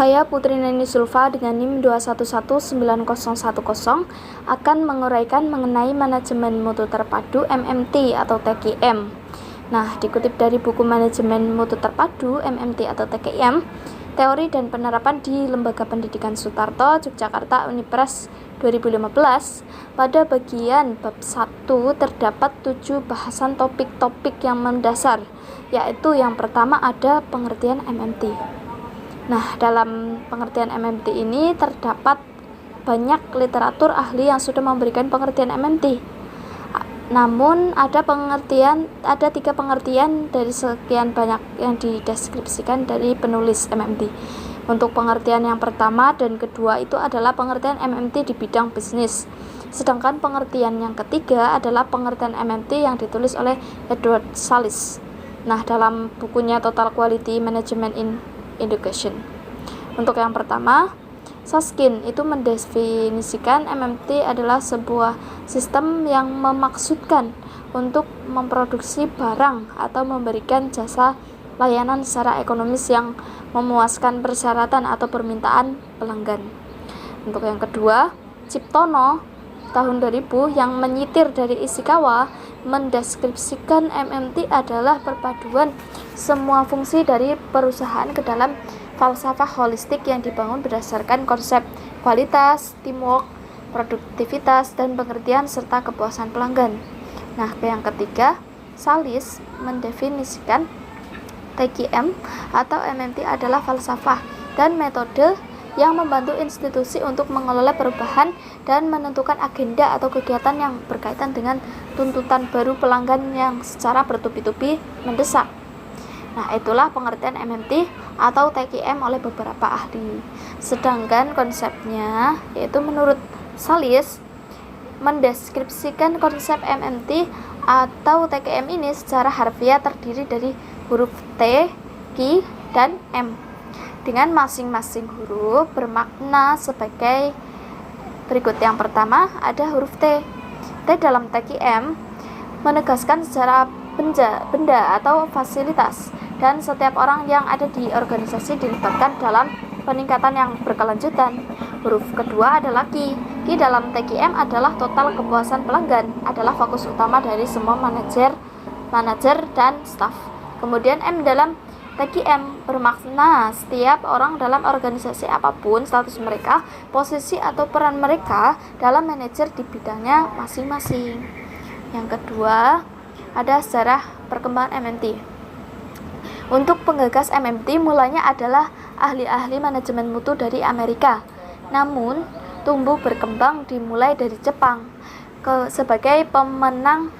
Saya Putri Neni Sulfa dengan NIM 2119010 akan menguraikan mengenai manajemen mutu terpadu MMT atau TKM. Nah, dikutip dari buku Manajemen Mutu Terpadu MMT atau TKM, Teori dan Penerapan di Lembaga Pendidikan Sutarto, Yogyakarta, Unipres 2015, pada bagian bab 1 terdapat 7 bahasan topik-topik yang mendasar, yaitu yang pertama ada pengertian MMT. Nah, dalam pengertian MMT ini terdapat banyak literatur ahli yang sudah memberikan pengertian MMT. Namun ada 3 pengertian dari sekian banyak yang dideskripsikan dari penulis MMT. Untuk pengertian yang pertama dan kedua itu adalah pengertian MMT di bidang bisnis. Sedangkan pengertian yang ketiga adalah pengertian MMT yang ditulis oleh Edward Salis. Nah, dalam bukunya Total Quality Management in Education. Untuk yang pertama, Saskin itu mendefinisikan MMT adalah sebuah sistem yang memaksudkan untuk memproduksi barang atau memberikan jasa layanan secara ekonomis yang memuaskan persyaratan atau permintaan pelanggan. Untuk yang kedua, Ciptono tahun 2000 yang menyitir dari Ishikawa mendeskripsikan MMT adalah perpaduan semua fungsi dari perusahaan ke dalam falsafah holistik yang dibangun berdasarkan konsep kualitas, teamwork, produktivitas, dan pengertian serta kepuasan pelanggan. Nah, yang ketiga, Salis mendefinisikan TKM atau MMT adalah falsafah dan metode yang membantu institusi untuk mengelola perubahan dan menentukan agenda atau kegiatan yang berkaitan dengan tuntutan baru pelanggan yang secara bertubi-tubi mendesak. Nah, itulah pengertian MMT atau TKM oleh beberapa ahli. Sedangkan konsepnya yaitu menurut Salis mendeskripsikan konsep MMT atau TKM ini secara harfiah terdiri dari huruf T, Q, dan M dengan masing-masing huruf bermakna sebagai berikut. Yang pertama ada huruf T. T dalam TKM menegaskan secara benda atau fasilitas, dan setiap orang yang ada di organisasi dilibatkan dalam peningkatan yang berkelanjutan. Huruf kedua adalah Q. Q dalam TKM adalah total kepuasan pelanggan, adalah fokus utama dari semua manajer dan staf. Kemudian M dalam TKM bermakna setiap orang dalam organisasi apapun status mereka, posisi atau peran mereka dalam manajer di bidangnya masing-masing. Yang kedua, ada sejarah perkembangan MMT. Untuk penggagas MMT mulanya adalah ahli-ahli manajemen mutu dari Amerika. Namun, tumbuh berkembang dimulai dari Jepang sebagai pemenang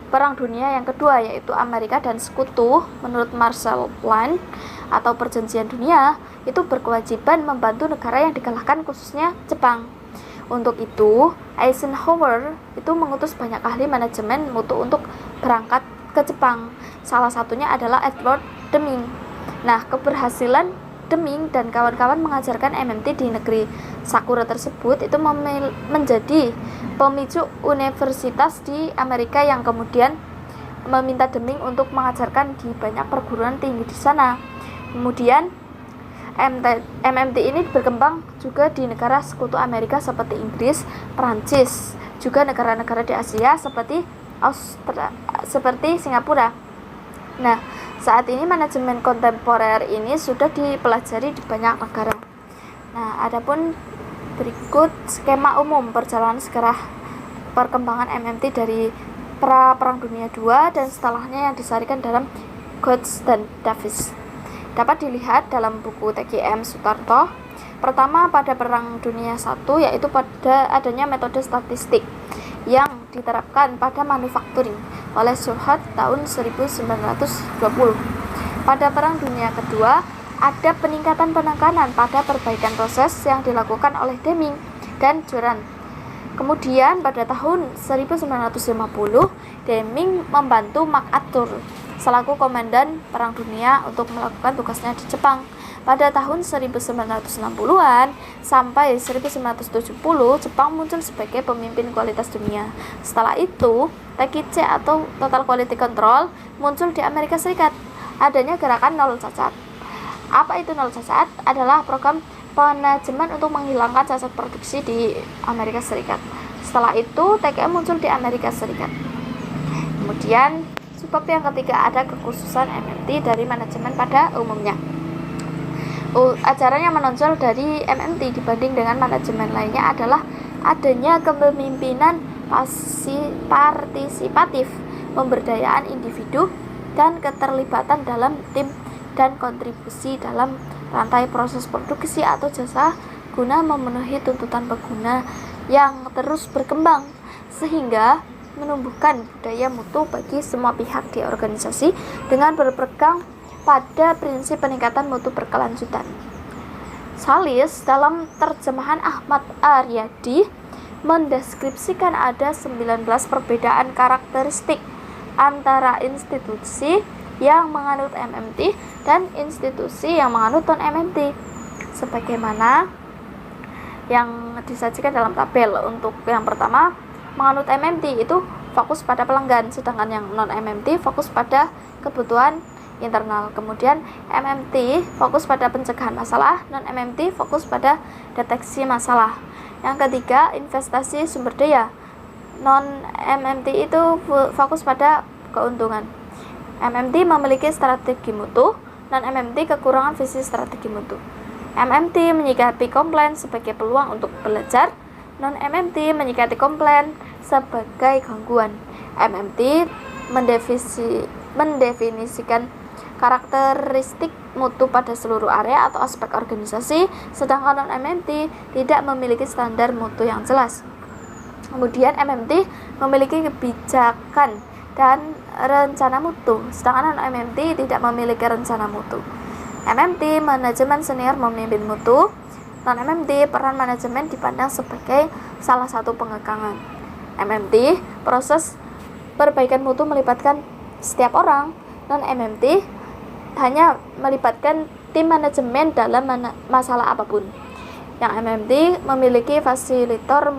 Perang Dunia yang kedua, yaitu Amerika dan Sekutu. Menurut Marshall Plan atau Perjanjian Dunia, itu berkewajiban membantu negara yang dikalahkan, khususnya Jepang. Untuk itu, Eisenhower itu mengutus banyak ahli manajemen mutu untuk berangkat ke Jepang. Salah satunya adalah Edward Deming. Nah, keberhasilan Deming dan kawan-kawan mengajarkan MMT di negeri Sakura tersebut itu menjadi pemicu universitas di Amerika yang kemudian meminta Deming untuk mengajarkan di banyak perguruan tinggi di sana. Kemudian MMT ini berkembang juga di negara sekutu Amerika seperti Inggris, Prancis, juga negara-negara di Asia seperti Singapura. Nah, saat ini manajemen kontemporer ini sudah dipelajari di banyak negara. Nah, adapun berikut skema umum perjalanan sejarah perkembangan MMT dari Perang Dunia II dan setelahnya yang disarikan dalam Coates dan Davis. Dapat dilihat dalam buku TKM Sutarto. Pertama, pada Perang Dunia I, yaitu pada adanya metode statistik yang diterapkan pada manufacturing oleh Surhat tahun 1920. Pada Perang Dunia Kedua, ada peningkatan penekanan pada perbaikan proses yang dilakukan oleh Deming dan Joran. Kemudian pada tahun 1950, Deming membantu MacArthur selaku komandan Perang Dunia untuk melakukan tugasnya di Jepang. Pada tahun 1960-an sampai 1970, Jepang muncul sebagai pemimpin kualitas dunia. Setelah itu, TQC atau Total Quality Control muncul di Amerika Serikat. Adanya gerakan nol cacat Apa itu nol cacat? Adalah program manajemen untuk menghilangkan cacat produksi di Amerika Serikat. Setelah itu TKM muncul di Amerika Serikat. Kemudian sebab yang ketiga, ada kekhususan MMT dari manajemen pada umumnya. Ajaran yang menonjol dari MMT dibanding dengan manajemen lainnya adalah adanya kepemimpinan partisipatif, pemberdayaan individu, dan keterlibatan dalam tim dan kontribusi dalam rantai proses produksi atau jasa guna memenuhi tuntutan pengguna yang terus berkembang, sehingga menumbuhkan budaya mutu bagi semua pihak di organisasi dengan berpegang pada prinsip peningkatan mutu berkelanjutan. Salis dalam terjemahan Ahmad Aryadi mendeskripsikan ada 19 perbedaan karakteristik antara institusi yang menganut MMT dan institusi yang menganut non-MMT, sebagaimana yang disajikan dalam tabel. Untuk yang pertama, menganut MMT itu fokus pada pelanggan, sedangkan yang non-MMT fokus pada kebutuhan internal. Kemudian MMT fokus pada pencegahan masalah, non-MMT fokus pada deteksi masalah. Yang ketiga, investasi sumber daya. Non-MMT itu fokus pada keuntungan. MMT memiliki strategi mutu, non-MMT kekurangan visi strategi mutu. MMT menyikapi komplain sebagai peluang untuk belajar, non-MMT menyikapi komplain sebagai gangguan. MMT mendefinisikan karakteristik mutu pada seluruh area atau aspek organisasi, sedangkan non-MMT tidak memiliki standar mutu yang jelas. Kemudian MMT memiliki kebijakan dan rencana mutu, sedangkan non-MMT tidak memiliki rencana mutu. MMT, manajemen senior memimpin mutu. Non-MMT, peran manajemen dipandang sebagai salah satu pengekangan. MMT, proses perbaikan mutu melibatkan setiap orang. Non-MMT hanya melibatkan tim manajemen dalam masalah apapun. Yang MMT memiliki fasilitator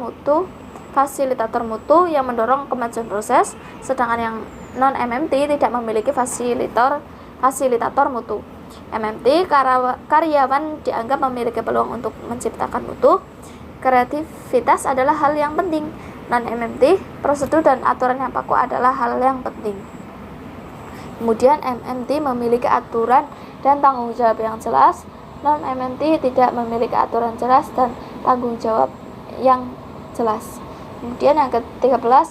mutu yang mendorong kemajuan proses, sedangkan yang non-MMT tidak memiliki fasilitator mutu. MMT, karyawan dianggap memiliki peluang untuk menciptakan mutu. Kreativitas adalah hal yang penting. Non-MMT, prosedur dan aturan yang baku adalah hal yang penting. Kemudian MMT memiliki aturan dan tanggung jawab yang jelas. Non-MMT tidak memiliki aturan jelas dan tanggung jawab yang jelas. Kemudian yang ke-13,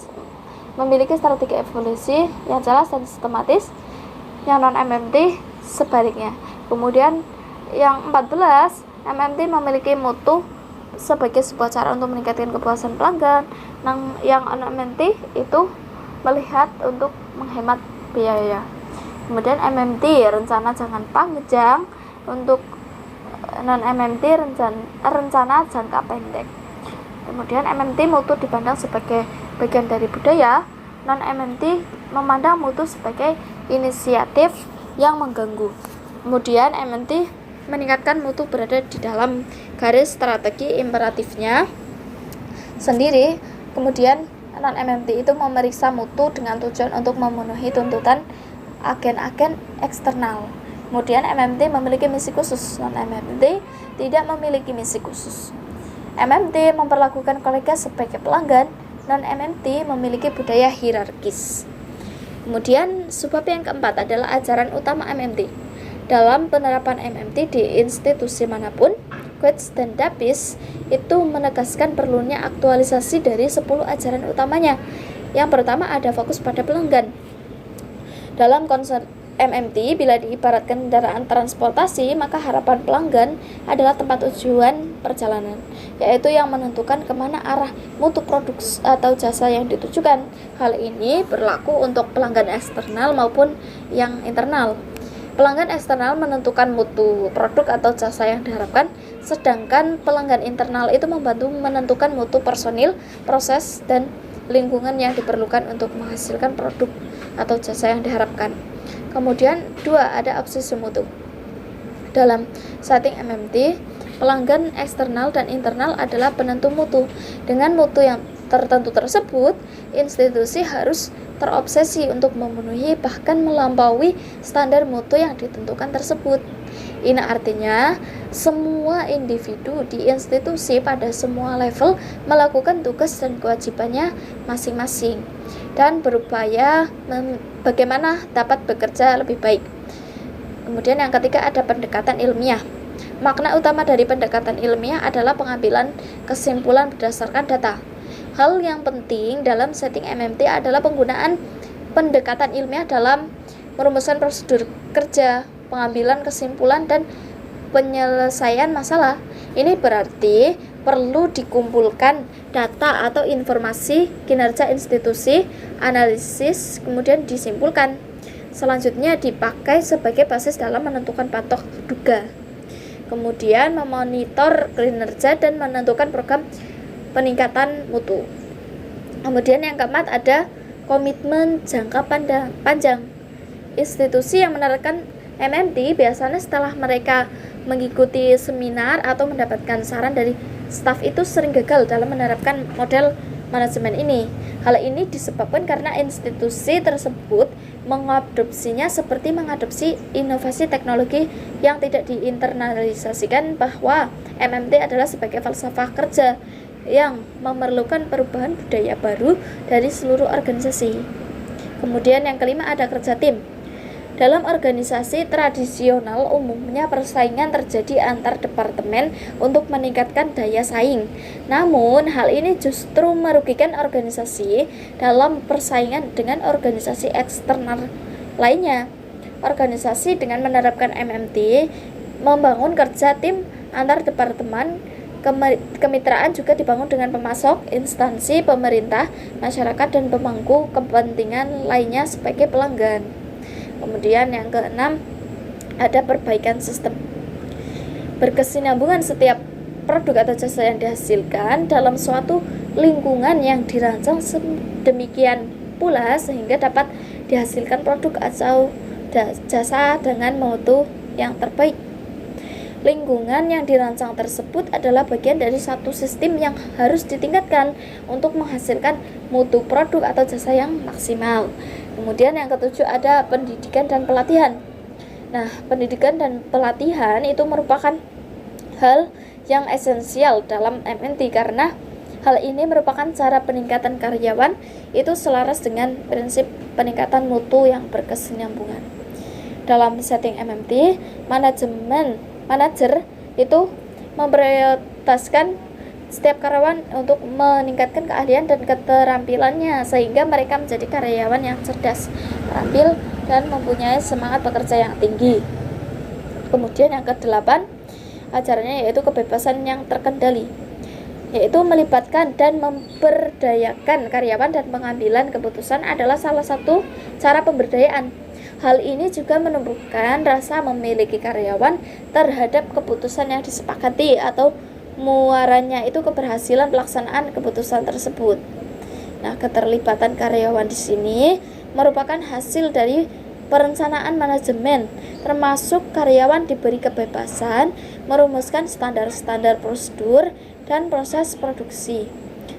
memiliki strategi evolusi yang jelas dan sistematis. Yang non-MMT sebaliknya. Kemudian yang 14, MMT memiliki mutu sebagai sebuah cara untuk meningkatkan kepuasan pelanggan. Yang non-MMT itu melihat untuk menghemat biaya. Kemudian MMT, rencana jangka panjang. Untuk non-MMT, rencana jangka pendek. Kemudian MMT, mutu dipandang sebagai bagian dari budaya. Non-MMT memandang mutu sebagai inisiatif yang mengganggu. Kemudian MMT meningkatkan mutu berada di dalam garis strategi imperatifnya sendiri. Kemudian non-MMT itu memeriksa mutu dengan tujuan untuk memenuhi tuntutan agen-agen eksternal. Kemudian MMT memiliki misi khusus, non-MMT tidak memiliki misi khusus. MMT memperlakukan kolega sebagai pelanggan, non-MMT memiliki budaya hierarkis. Kemudian sebab yang keempat adalah ajaran utama MMT. Dalam penerapan MMT di institusi manapun, Coates dan Davis itu menegaskan perlunya aktualisasi dari 10 ajaran utamanya. Yang pertama ada fokus pada pelanggan. Dalam konsep MMT, bila diibaratkan kendaraan transportasi, maka harapan pelanggan adalah tempat tujuan perjalanan, yaitu yang menentukan kemana arah mutu produk atau jasa yang ditujukan. Hal ini berlaku untuk pelanggan eksternal maupun yang internal. Pelanggan eksternal menentukan mutu produk atau jasa yang diharapkan, sedangkan pelanggan internal itu membantu menentukan mutu personil, proses, dan lingkungan yang diperlukan untuk menghasilkan produk atau jasa yang diharapkan. Kemudian 2, ada obsesi mutu. Dalam setting MMT, pelanggan eksternal dan internal adalah penentu mutu. Dengan mutu yang tertentu tersebut, institusi harus terobsesi untuk memenuhi bahkan melampaui standar mutu yang ditentukan tersebut. Ini artinya semua individu di institusi pada semua level melakukan tugas dan kewajibannya masing-masing dan berupaya bagaimana dapat bekerja lebih baik. Kemudian yang ketiga ada pendekatan ilmiah. Makna utama dari pendekatan ilmiah adalah pengambilan kesimpulan berdasarkan data. Hal yang penting dalam setting MMT adalah penggunaan pendekatan ilmiah dalam merumuskan prosedur kerja, pengambilan kesimpulan, dan penyelesaian masalah. Ini berarti perlu dikumpulkan data atau informasi kinerja institusi, analisis, kemudian disimpulkan. Selanjutnya dipakai sebagai basis dalam menentukan patok duga. Kemudian memonitor kinerja dan menentukan program peningkatan mutu. Kemudian yang keempat ada komitmen jangka panjang. Institusi yang menerapkan MMT biasanya setelah mereka mengikuti seminar atau mendapatkan saran dari staf itu sering gagal dalam menerapkan model manajemen ini. Hal ini disebabkan karena institusi tersebut mengadopsinya seperti mengadopsi inovasi teknologi yang tidak diinternalisasikan, bahwa MMT adalah sebagai falsafah kerja yang memerlukan perubahan budaya baru dari seluruh organisasi. Kemudian yang kelima ada kerja tim. Dalam organisasi tradisional umumnya persaingan terjadi antar departemen untuk meningkatkan daya saing. Namun hal ini justru merugikan organisasi dalam persaingan dengan organisasi eksternal lainnya. Organisasi dengan menerapkan MMT membangun kerja tim antar departemen. Kemitraan juga dibangun dengan pemasok, instansi pemerintah, masyarakat, dan pemangku kepentingan lainnya sebagai pelanggan. Kemudian yang keenam ada perbaikan sistem. Berkesinambungan setiap produk atau jasa yang dihasilkan dalam suatu lingkungan yang dirancang sedemikian pula sehingga dapat dihasilkan produk atau jasa dengan mutu yang terbaik. Lingkungan yang dirancang tersebut adalah bagian dari satu sistem yang harus ditingkatkan untuk menghasilkan mutu produk atau jasa yang maksimal. Kemudian yang ketujuh ada pendidikan dan pelatihan. Nah, pendidikan dan pelatihan itu merupakan hal yang esensial dalam MMT karena hal ini merupakan cara peningkatan karyawan itu selaras dengan prinsip peningkatan mutu yang berkesinambungan. Dalam setting MMT, manajer itu memprioritaskan setiap karyawan untuk meningkatkan keahlian dan keterampilannya sehingga mereka menjadi karyawan yang cerdas, terampil, dan mempunyai semangat bekerja yang tinggi. Kemudian yang kedelapan acaranya yaitu kebebasan yang terkendali, yaitu melibatkan dan memberdayakan karyawan dan pengambilan keputusan adalah salah satu cara pemberdayaan. Hal ini juga menumbuhkan rasa memiliki karyawan terhadap keputusan yang disepakati atau muaranya itu keberhasilan pelaksanaan keputusan tersebut. Nah, keterlibatan karyawan di sini merupakan hasil dari perencanaan manajemen, termasuk karyawan diberi kebebasan merumuskan standar-standar prosedur dan proses produksi.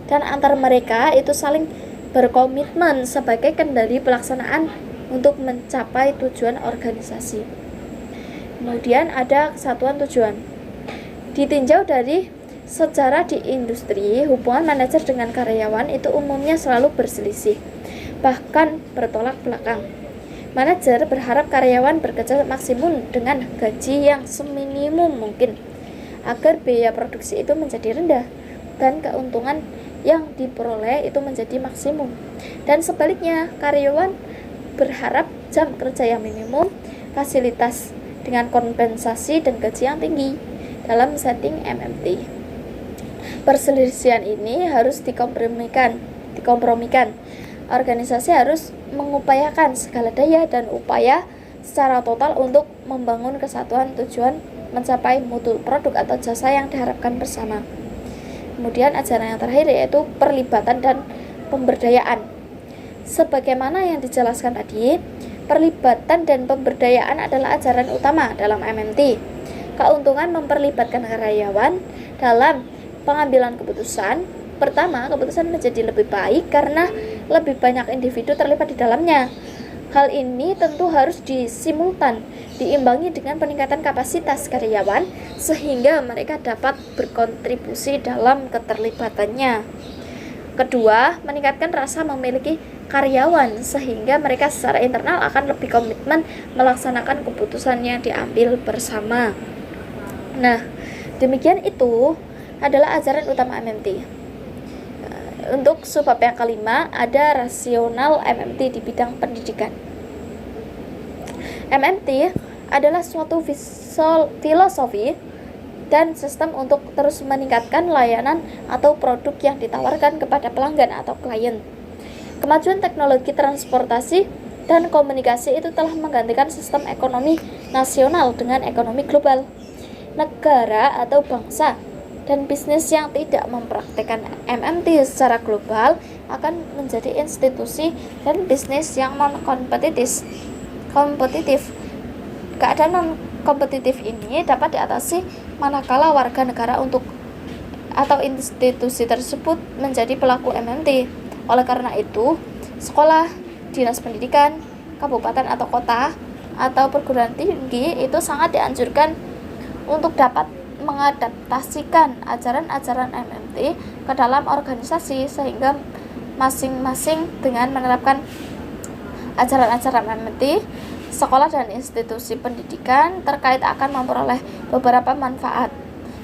Dan antar mereka itu saling berkomitmen sebagai kendali pelaksanaan untuk mencapai tujuan organisasi. Kemudian ada kesatuan tujuan. Ditinjau dari sejarah di industri, hubungan manajer dengan karyawan itu umumnya selalu berselisih, bahkan bertolak belakang. Manajer berharap karyawan bekerja maksimum dengan gaji yang seminimum mungkin agar biaya produksi itu menjadi rendah dan keuntungan yang diperoleh itu menjadi maksimum. Dan sebaliknya, karyawan berharap jam kerja yang minimum, fasilitas dengan kompensasi dan gaji yang tinggi. Dalam setting MMT, perselisihan ini harus dikompromikan. Organisasi harus mengupayakan segala daya dan upaya secara total untuk membangun kesatuan tujuan mencapai mutu produk atau jasa yang diharapkan bersama. Kemudian ajaran yang terakhir yaitu perlibatan dan pemberdayaan. Sebagaimana yang dijelaskan tadi, perlibatan dan pemberdayaan adalah ajaran utama dalam MMT. Keuntungan memperlibatkan karyawan dalam pengambilan keputusan. Pertama, keputusan menjadi lebih baik karena lebih banyak individu terlibat di dalamnya. Hal ini tentu harus disimultan, diimbangi dengan peningkatan kapasitas karyawan sehingga mereka dapat berkontribusi dalam keterlibatannya. Kedua, meningkatkan rasa memiliki karyawan sehingga mereka secara internal akan lebih komitmen melaksanakan keputusan yang diambil bersama. Nah, demikian itu adalah ajaran utama MMT. Untuk subbab yang kelima, ada rasional MMT di bidang pendidikan. MMT adalah suatu filosofi dan sistem untuk terus meningkatkan layanan atau produk yang ditawarkan kepada pelanggan atau klien. Kemajuan teknologi transportasi dan komunikasi itu telah menggantikan sistem ekonomi nasional dengan ekonomi global. Negara atau bangsa dan bisnis yang tidak mempraktikkan MMT secara global akan menjadi institusi dan bisnis yang non-kompetitif. Keadaan non-kompetitif ini dapat diatasi manakala warga negara atau institusi tersebut menjadi pelaku MMT. Oleh karena itu, sekolah, dinas pendidikan, kabupaten atau kota, atau perguruan tinggi itu sangat dianjurkan untuk dapat mengadaptasikan ajaran-ajaran MMT ke dalam organisasi sehingga masing-masing dengan menerapkan ajaran-ajaran MMT, sekolah dan institusi pendidikan terkait akan memperoleh beberapa manfaat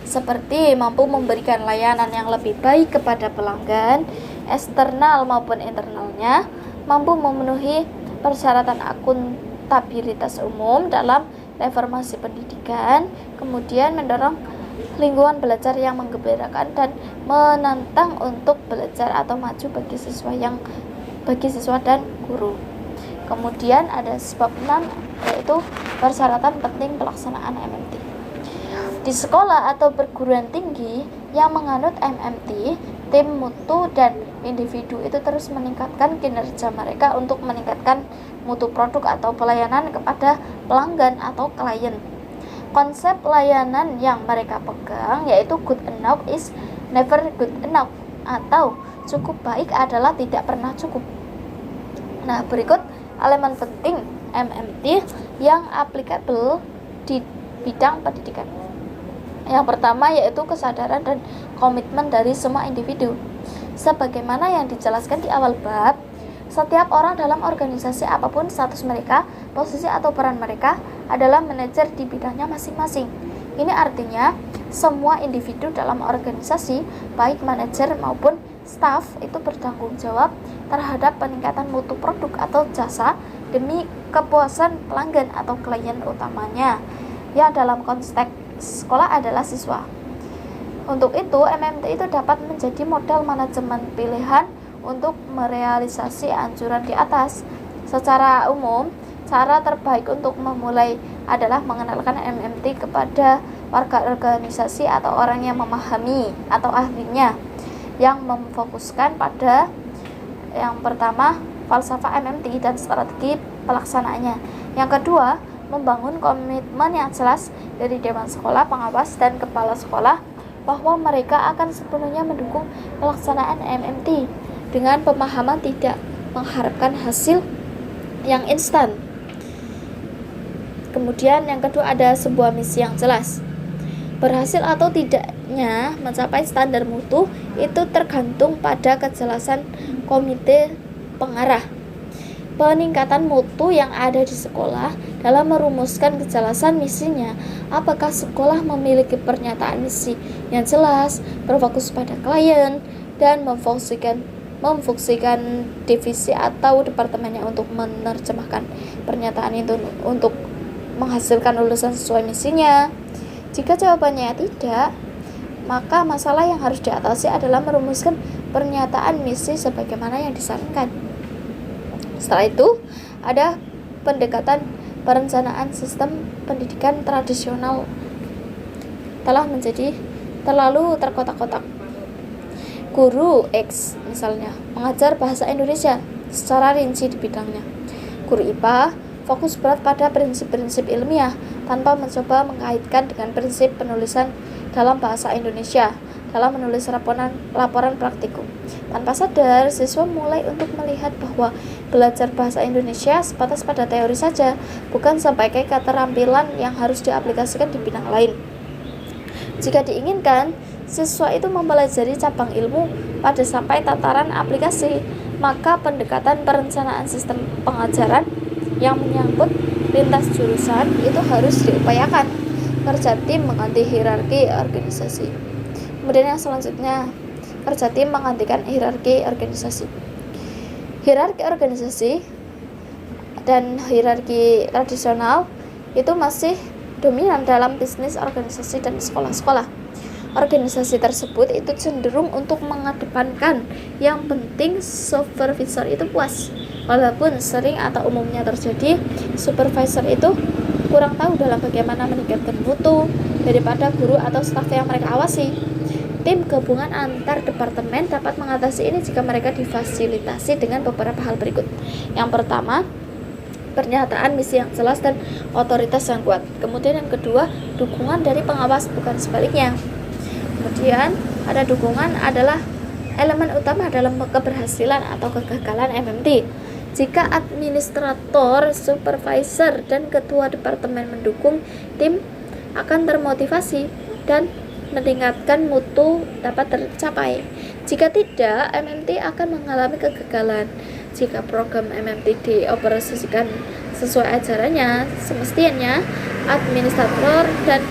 seperti mampu memberikan layanan yang lebih baik kepada pelanggan, eksternal maupun internalnya, mampu memenuhi persyaratan akuntabilitas umum dalam reformasi pendidikan, kemudian mendorong lingkungan belajar yang menggembirakan dan menantang untuk belajar atau maju bagi siswa dan guru. Kemudian ada sebab 6 yaitu persyaratan penting pelaksanaan MMT. Di sekolah atau perguruan tinggi yang menganut MMT, tim, mutu, dan individu itu terus meningkatkan kinerja mereka untuk meningkatkan mutu produk atau pelayanan kepada pelanggan atau klien. Konsep layanan yang mereka pegang yaitu good enough is never good enough, atau cukup baik adalah tidak pernah cukup. Nah, berikut elemen penting MMT yang applicable di bidang pendidikan. Yang pertama yaitu kesadaran dan komitmen dari semua individu. Sebagaimana yang dijelaskan di awal bab, setiap orang dalam organisasi apapun status mereka, posisi atau peran mereka adalah manajer di bidangnya masing-masing. Ini artinya semua individu dalam organisasi, baik manajer maupun staf, itu bertanggung jawab terhadap peningkatan mutu produk atau jasa demi kepuasan pelanggan atau klien utamanya, yang dalam konteks sekolah adalah siswa. Untuk itu, MMT itu dapat menjadi modal manajemen pilihan untuk merealisasi anjuran di atas. Secara umum, cara terbaik untuk memulai adalah mengenalkan MMT kepada warga organisasi atau orang yang memahami atau ahlinya, yang memfokuskan pada yang pertama, falsafah MMT dan strategi pelaksanaannya. Yang kedua, membangun komitmen yang jelas dari dewan sekolah, pengawas, dan kepala sekolah bahwa mereka akan sepenuhnya mendukung pelaksanaan MMT dengan pemahaman tidak mengharapkan hasil yang instan. Kemudian yang kedua ada sebuah misi yang jelas. Berhasil atau tidaknya mencapai standar mutu itu tergantung pada kejelasan komite pengarah. Peningkatan mutu yang ada di sekolah dalam merumuskan kejelasan misinya. Apakah sekolah memiliki pernyataan misi yang jelas, berfokus pada klien, dan memfungsikan divisi atau departemennya untuk menerjemahkan pernyataan itu untuk menghasilkan lulusan sesuai misinya. Jika jawabannya tidak, maka masalah yang harus diatasi adalah merumuskan pernyataan misi sebagaimana yang disarankan. Setelah itu, ada pendekatan perencanaan. Sistem pendidikan tradisional telah menjadi terlalu terkotak-kotak. Guru X misalnya mengajar bahasa Indonesia secara rinci di bidangnya. Guru IPA fokus berat pada prinsip-prinsip ilmiah tanpa mencoba mengaitkan dengan prinsip penulisan dalam bahasa Indonesia dalam menulis laporan praktikum. Tanpa sadar, siswa mulai untuk melihat bahwa belajar bahasa Indonesia sebatas pada teori saja, bukan sebagai keterampilan yang harus diaplikasikan di bidang lain. Jika diinginkan, siswa itu mempelajari cabang ilmu pada sampai tataran aplikasi, maka pendekatan perencanaan sistem pengajaran yang menyangkut lintas jurusan itu harus diupayakan. Kerja tim mengganti hierarki organisasi. Kemudian yang selanjutnya, kerja tim menggantikan hierarki organisasi. Hierarki organisasi dan hierarki tradisional itu masih dominan dalam bisnis organisasi dan sekolah-sekolah. Organisasi tersebut itu cenderung untuk mengedepankan yang penting supervisor itu puas. Walaupun sering atau umumnya terjadi, supervisor itu kurang tahu dalam bagaimana meningkatkan mutu daripada guru atau staf yang mereka awasi. Tim gabungan antar departemen dapat mengatasi ini jika mereka difasilitasi dengan beberapa hal berikut. Yang pertama, pernyataan misi yang jelas dan otoritas yang kuat. Kemudian yang kedua, dukungan dari pengawas, bukan sebaliknya. Kemudian ada dukungan adalah elemen utama dalam keberhasilan atau kegagalan MMT. Jika administrator, supervisor, dan ketua departemen mendukung, tim akan termotivasi dan meningkatkan mutu dapat tercapai. Jika tidak, MMT akan mengalami kegagalan. Jika program MMT dioperasikan sesuai ajarannya, semestinya administrator dan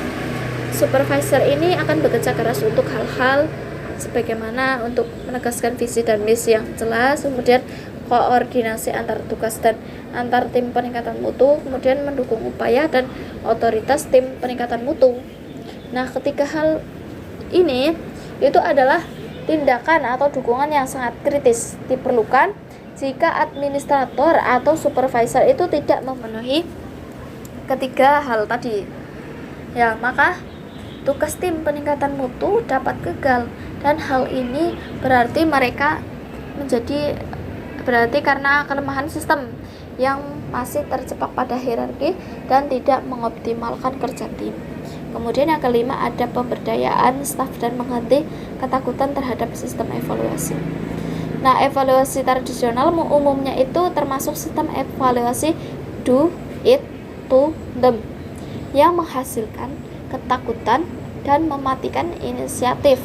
supervisor ini akan bekerja keras untuk hal-hal sebagaimana untuk menegaskan visi dan misi yang jelas, kemudian koordinasi antar tugas dan antar tim peningkatan mutu, kemudian mendukung upaya dan otoritas tim peningkatan mutu. Nah, ketiga hal ini itu adalah tindakan atau dukungan yang sangat kritis diperlukan jika administrator atau supervisor itu tidak memenuhi ketiga hal tadi. Ya, maka tugas tim peningkatan mutu dapat gagal, dan hal ini berarti karena kelemahan sistem yang masih terjebak pada hierarki dan tidak mengoptimalkan kerja tim. Kemudian yang kelima, ada pemberdayaan staf dan mengganti ketakutan terhadap sistem evaluasi. Nah, evaluasi tradisional umumnya itu termasuk sistem evaluasi do it to them yang menghasilkan ketakutan dan mematikan inisiatif.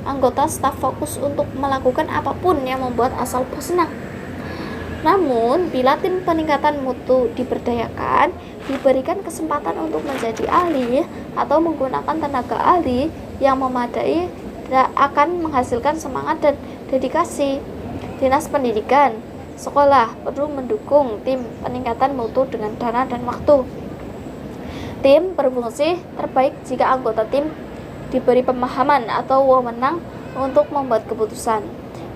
Anggota staf fokus untuk melakukan apapun yang membuat asal bos senang. Namun, bila tim peningkatan mutu diberdayakan, diberikan kesempatan untuk menjadi ahli atau menggunakan tenaga ahli yang memadai, akan menghasilkan semangat dan dedikasi. Dinas pendidikan, sekolah perlu mendukung tim peningkatan mutu dengan dana dan waktu. Tim berfungsi terbaik jika anggota tim diberi pemahaman atau wewenang untuk membuat keputusan.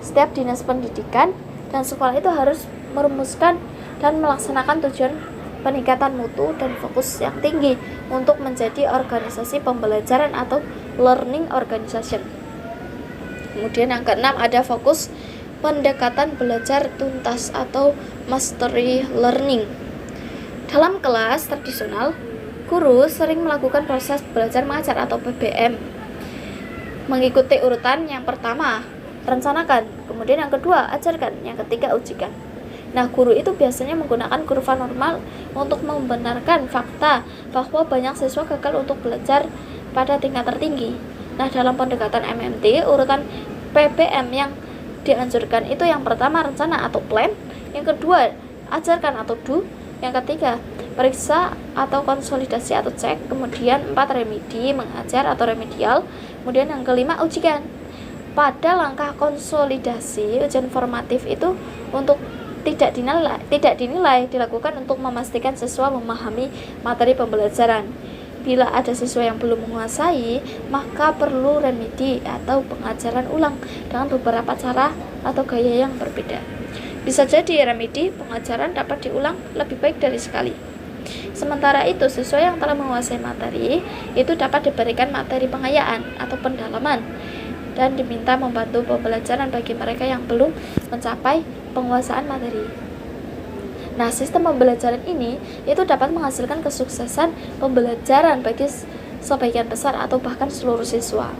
Setiap dinas pendidikan dan sekolah itu harus merumuskan dan melaksanakan tujuan peningkatan mutu dan fokus yang tinggi untuk menjadi organisasi pembelajaran atau learning organization. Kemudian yang keenam, ada fokus pendekatan belajar tuntas atau mastery learning. Dalam kelas tradisional, guru sering melakukan proses belajar mengajar atau PBM. Mengikuti urutan yang pertama, rencanakan, kemudian yang kedua, ajarkan, yang ketiga, ujikan. Nah, guru itu biasanya menggunakan kurva normal untuk membenarkan fakta bahwa banyak siswa gagal untuk belajar pada tingkat tertinggi. Nah, dalam pendekatan MMT, urutan PBM yang dianjurkan itu yang pertama, rencana atau plan, yang kedua, ajarkan atau do, yang ketiga, periksa atau konsolidasi atau cek, kemudian 4, remedi, mengajar atau remedial, kemudian yang kelima, ujikan. Pada langkah konsolidasi, ujian formatif itu untuk tidak dinilai dilakukan untuk memastikan siswa memahami materi pembelajaran. Bila ada siswa yang belum menguasai, maka perlu remedi atau pengajaran ulang dengan beberapa cara atau gaya yang berbeda. Bisa jadi remedi pengajaran dapat diulang lebih baik dari sekali. Sementara itu, siswa yang telah menguasai materi itu dapat diberikan materi pengayaan atau pendalaman dan diminta membantu pembelajaran bagi mereka yang belum mencapai penguasaan materi. Nah, sistem pembelajaran ini itu dapat menghasilkan kesuksesan pembelajaran bagi sebagian besar atau bahkan seluruh siswa.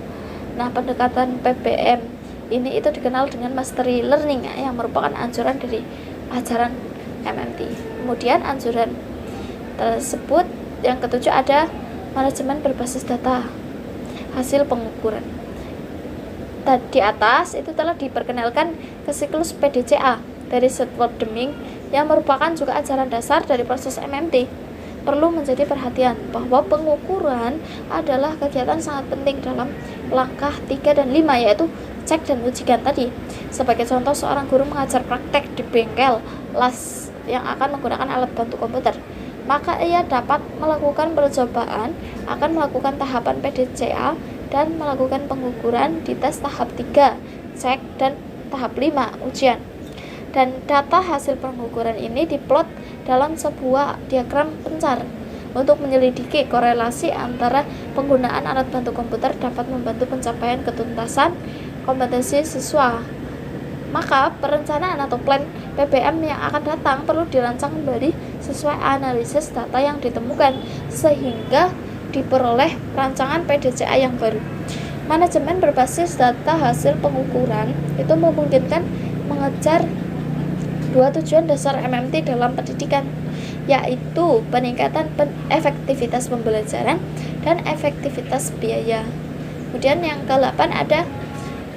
Nah, pendekatan PBM ini itu dikenal dengan mastery learning yang merupakan anjuran dari ajaran MMT. Kemudian anjuran tersebut yang ketujuh ada manajemen berbasis data hasil pengukuran. Di atas itu telah diperkenalkan ke siklus PDCA dari Sedgwick Deming yang merupakan juga ajaran dasar dari proses MMT. Perlu menjadi perhatian bahwa pengukuran adalah kegiatan sangat penting dalam langkah 3 dan 5, yaitu cek dan ujikan tadi. Sebagai contoh, seorang guru mengajar praktek di bengkel las yang akan menggunakan alat bantu komputer, maka ia dapat melakukan percobaan, akan melakukan tahapan PDCA, dan melakukan pengukuran di tes tahap 3, cek, dan tahap 5, ujian. Dan data hasil pengukuran ini diplot dalam sebuah diagram pencar. Untuk menyelidiki korelasi antara penggunaan alat bantu komputer dapat membantu pencapaian ketuntasan kompetensi siswa. Maka perencanaan atau plan PBM yang akan datang perlu dirancang kembali sesuai analisis data yang ditemukan sehingga diperoleh rancangan PDCA yang baru. Manajemen berbasis data hasil pengukuran itu memungkinkan mengejar dua tujuan dasar MMT dalam pendidikan, yaitu peningkatan efektivitas pembelajaran dan efektivitas biaya. Kemudian yang ke-8 ada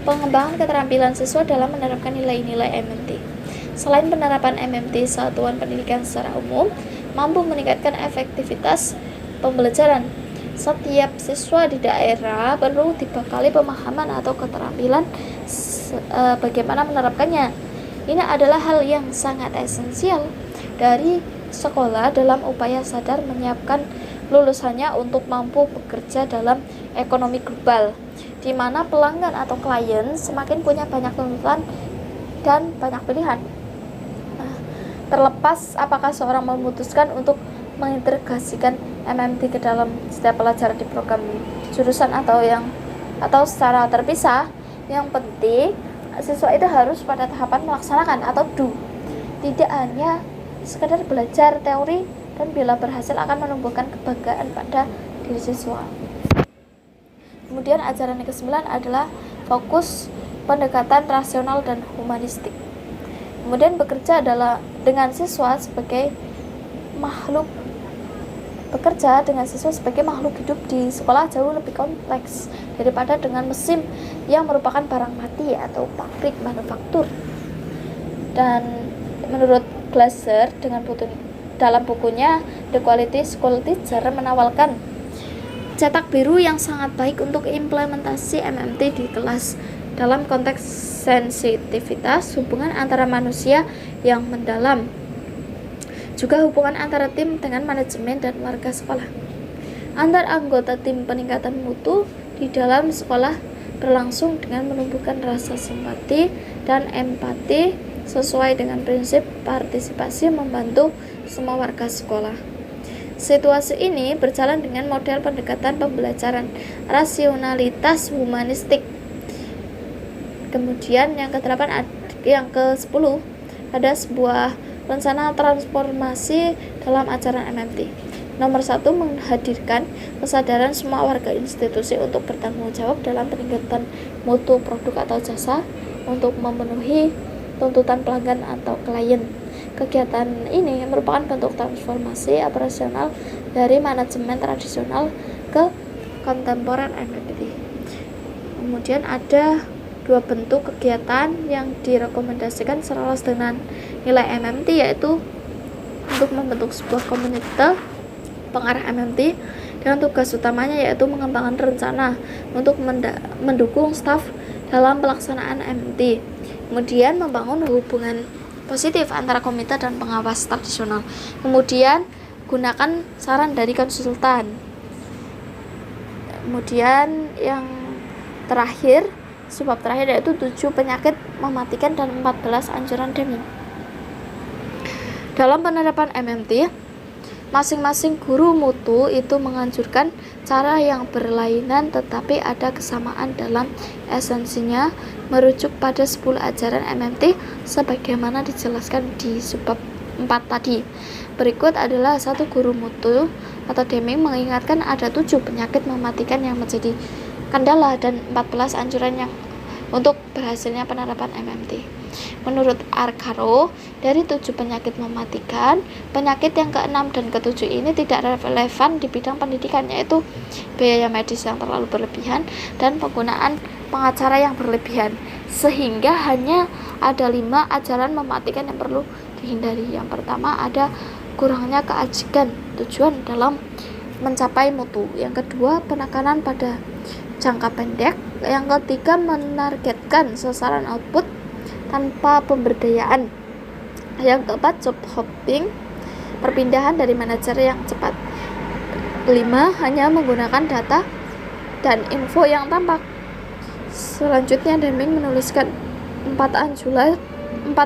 pengembangan keterampilan siswa dalam menerapkan nilai-nilai MMT. Selain penerapan MMT, satuan pendidikan secara umum mampu meningkatkan efektivitas pembelajaran. Setiap siswa di daerah perlu dibekali pemahaman atau keterampilan bagaimana menerapkannya. Ini adalah hal yang sangat esensial dari sekolah dalam upaya sadar menyiapkan lulusannya untuk mampu bekerja dalam ekonomi global, di mana pelanggan atau klien semakin punya banyak tuntutan dan banyak pilihan. Terlepas apakah seorang memutuskan untuk mengintegrasikan MMT ke dalam setiap pelajaran di program jurusan atau secara terpisah, yang penting siswa itu harus pada tahapan melaksanakan atau do. Tidak hanya sekedar belajar teori, dan bila berhasil akan menumbuhkan kebanggaan pada diri siswa. Kemudian ajaran yang ke-9 adalah fokus pendekatan rasional dan humanistik. Kemudian bekerja adalah dengan siswa sebagai makhluk hidup di sekolah jauh lebih kompleks daripada dengan mesin yang merupakan barang mati atau pabrik manufaktur. Dan menurut Glaser dalam bukunya The Quality School Teacher menawarkan cetak biru yang sangat baik untuk implementasi MMT di kelas dalam konteks sensitivitas, hubungan antara manusia yang mendalam, juga hubungan antara tim dengan manajemen dan warga sekolah. Antar anggota tim peningkatan mutu di dalam sekolah berlangsung dengan menumbuhkan rasa simpati dan empati sesuai dengan prinsip partisipasi membantu semua warga sekolah. Situasi ini berjalan dengan model pendekatan pembelajaran rasionalitas humanistik. Kemudian yang ke-10 ada sebuah rencana transformasi dalam ajaran MMT. Nomor 1, menghadirkan kesadaran semua warga institusi untuk bertanggung jawab dalam peningkatan mutu produk atau jasa untuk memenuhi tuntutan pelanggan atau klien. Kegiatan ini merupakan bentuk transformasi operasional dari manajemen tradisional ke kontemporer MMT. Kemudian ada 2 bentuk kegiatan yang direkomendasikan selolos dengan nilai MMT, yaitu untuk membentuk sebuah komunitas pengarah MMT dengan tugas utamanya yaitu mengembangkan rencana untuk mendukung staf dalam pelaksanaan MMT. Kemudian membangun hubungan positif antara komite dan pengawas tradisional. Kemudian gunakan saran dari konsultan. Kemudian yang terakhir, sebab terakhir yaitu 7 penyakit mematikan dan 14 anjuran Deming. Dalam penerapan MMT, masing-masing guru mutu itu menganjurkan cara yang berlainan tetapi ada kesamaan dalam esensinya, merujuk pada 10 ajaran MMT sebagaimana dijelaskan di subbab 4 tadi. Berikut adalah satu guru mutu atau Deming mengingatkan ada 7 penyakit mematikan yang menjadi kendala dan 14 anjuran yang untuk berhasilnya penerapan MMT. Menurut Arcaro, dari 7 penyakit mematikan, penyakit yang ke-6 dan ke-7 ini tidak relevan di bidang pendidikan, yaitu biaya medis yang terlalu berlebihan dan penggunaan pengacara yang berlebihan, sehingga hanya ada 5 ajaran mematikan yang perlu dihindari. Yang pertama, ada kurangnya keajikan tujuan dalam mencapai mutu. Yang kedua, penekanan pada jangka pendek. Yang ketiga, menargetkan sasaran output tanpa pemberdayaan. Yang keempat, job hopping, perpindahan dari manajer yang cepat. 5, hanya menggunakan data dan info yang tampak. Selanjutnya, Deming menuliskan 4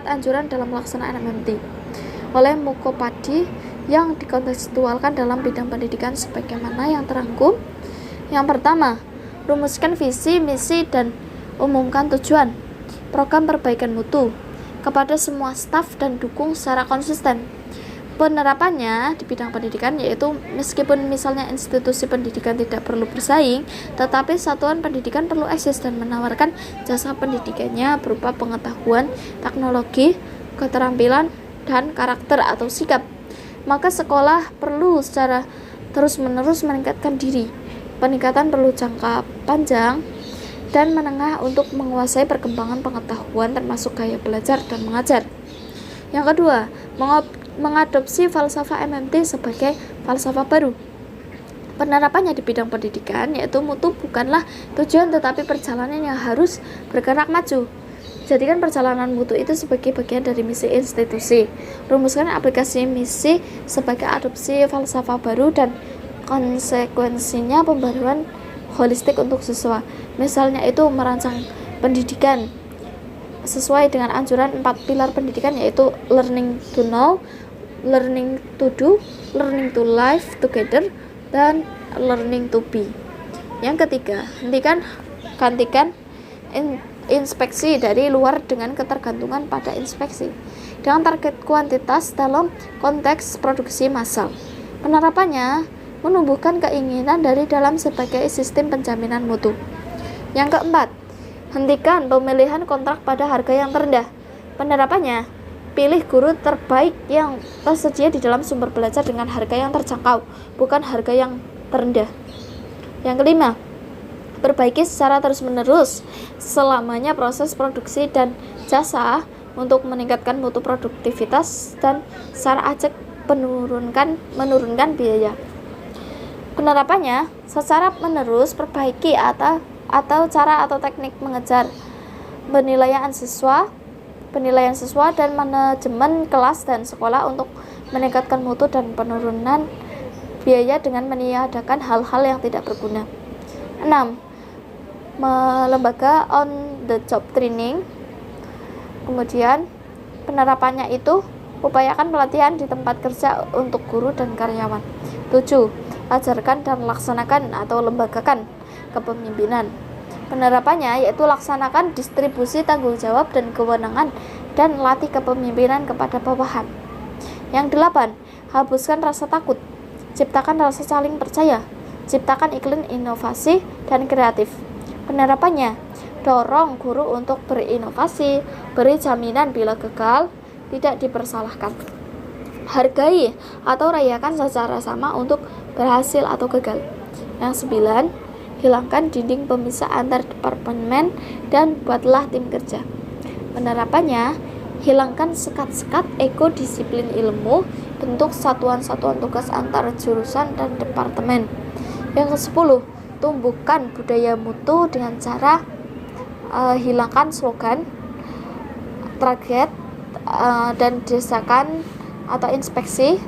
anjuran dalam pelaksanaan MMT oleh Mukopadi yang dikontekstualkan dalam bidang pendidikan sebagaimana yang terangkum. Yang pertama, rumuskan visi, misi, dan umumkan tujuan program perbaikan mutu kepada semua staf dan dukung secara konsisten. Penerapannya di bidang pendidikan yaitu meskipun misalnya institusi pendidikan tidak perlu bersaing, tetapi satuan pendidikan perlu eksis dan menawarkan jasa pendidikannya berupa pengetahuan, teknologi, keterampilan, dan karakter atau sikap. Maka sekolah perlu secara terus-menerus meningkatkan diri. Peningkatan perlu jangka panjang dan menengah untuk menguasai perkembangan pengetahuan termasuk gaya belajar dan mengajar. Yang kedua, mengadopsi falsafah MMT sebagai falsafah baru. Penerapannya di bidang pendidikan yaitu mutu bukanlah tujuan tetapi perjalanan yang harus bergerak maju. Jadikan perjalanan mutu itu sebagai bagian dari misi institusi. Rumuskan aplikasi misi sebagai adopsi falsafah baru dan konsekuensinya pembaruan holistik untuk siswa. Misalnya itu merancang pendidikan sesuai dengan anjuran 4 pilar pendidikan yaitu learning to know, learning to do, learning to live together, dan learning to be. Yang ketiga, gantikan inspeksi dari luar dengan ketergantungan pada inspeksi dengan target kuantitas dalam konteks produksi massal. Penerapannya menumbuhkan keinginan dari dalam sebagai sistem penjaminan mutu. Yang keempat, hentikan pemilihan kontrak pada harga yang terendah. Penerapannya, pilih guru terbaik yang tersedia di dalam sumber belajar dengan harga yang terjangkau, bukan harga yang terendah. Yang kelima, perbaiki secara terus-menerus selamanya proses produksi dan jasa untuk meningkatkan mutu produktivitas dan secara acak menurunkan biaya. Penerapannya, secara menerus perbaiki atau cara atau teknik mengejar penilaian siswa dan manajemen kelas dan sekolah untuk meningkatkan mutu dan penurunan biaya dengan meniadakan hal-hal yang tidak berguna. 6. Lembaga on the job training. Kemudian penerapannya itu upayakan pelatihan di tempat kerja untuk guru dan karyawan. 7. Ajarkan dan laksanakan atau lembagakan kepemimpinan. Penerapannya yaitu laksanakan distribusi tanggung jawab dan kewenangan dan latih kepemimpinan kepada bawahan. Yang 8. Hapuskan rasa takut. Ciptakan rasa saling percaya. Ciptakan iklim inovasi dan kreatif. Penerapannya, dorong guru untuk berinovasi, beri jaminan bila gagal tidak dipersalahkan. Hargai atau rayakan secara sama untuk berhasil atau gagal. Yang 9, hilangkan dinding pemisah antar departemen dan buatlah tim kerja. Penerapannya, hilangkan sekat-sekat ekodisiplin ilmu, bentuk satuan-satuan tugas antar jurusan dan departemen. Yang ke-10, tumbuhkan budaya mutu dengan cara hilangkan slogan, target, dan desakan atau inspeksi.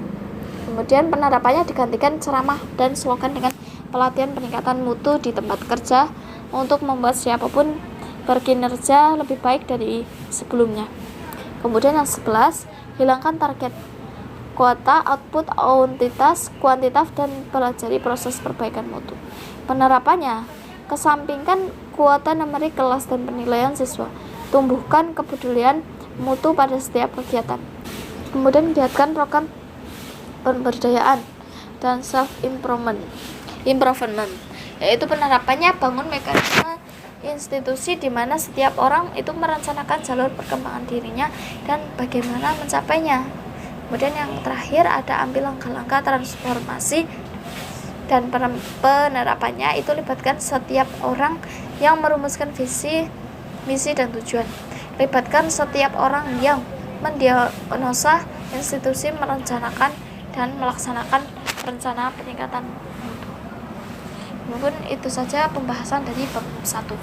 Kemudian penerapannya digantikan ceramah dan slogan dengan pelatihan peningkatan mutu di tempat kerja untuk membuat siapapun berkinerja lebih baik dari sebelumnya. Kemudian yang 11, hilangkan target kuota, output, kuantitas, dan pelajari proses perbaikan mutu. Penerapannya, kesampingkan kuota numerik kelas dan penilaian siswa. Tumbuhkan kepedulian mutu pada setiap kegiatan. Kemudian giatkan program pemberdayaan dan self-improvement. yaitu penerapannya bangun mekanisme institusi di mana setiap orang itu merencanakan jalur perkembangan dirinya dan bagaimana mencapainya. Kemudian yang terakhir ada ambil langkah-langkah transformasi dan penerapannya itu libatkan setiap orang yang merumuskan visi, misi dan tujuan. Libatkan setiap orang yang mendiagnosa institusi, merencanakan dan melaksanakan rencana peningkatan mutu. Mungkin itu saja pembahasan dari bab 1.